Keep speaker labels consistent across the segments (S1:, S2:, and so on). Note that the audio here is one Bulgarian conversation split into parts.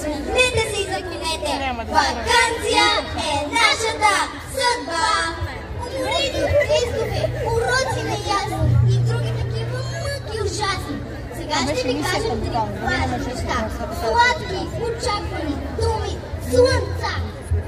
S1: Спомнете си и запомнете, ваканция е нашата съдба. Уморени от тестове, уроци на ясно и други такива мъки ужасни. Сега ще ви кажем 3 важни неща. Сладки, очаквани думи, слънца.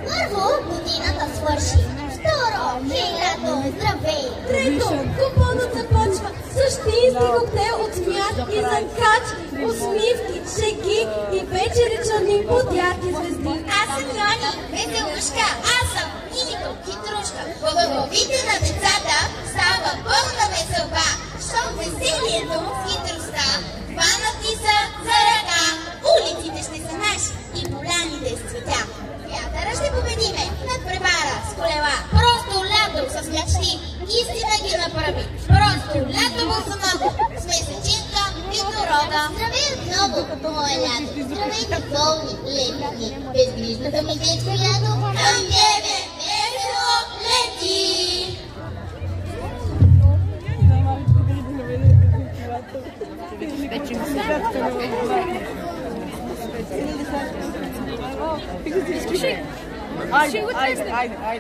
S1: Първо, годината свърши. Второ, лято, здравей. Трето, купонът започва. Същински коктейл от смях и закачки, усмивки, шеги и вечери чудни под ярки звезди. Аз съм Йони, веселушка. Аз съм Нинито, хитрушка. В главите на децата става пълна веселба. Щом веселието с хитростта хванати са за ръка. Улиците ще са наши и поляните с цветя. Вятъра ще победиме, надпревара с колела. Просто лято с мечти, истина ги направи. Просто лято босоного, с месечинка и дорога. Здравей отново, мое лято. Здравейте болни, летни. Безгрижното ми детско лято към тебе весело лети.
S2: Aynen.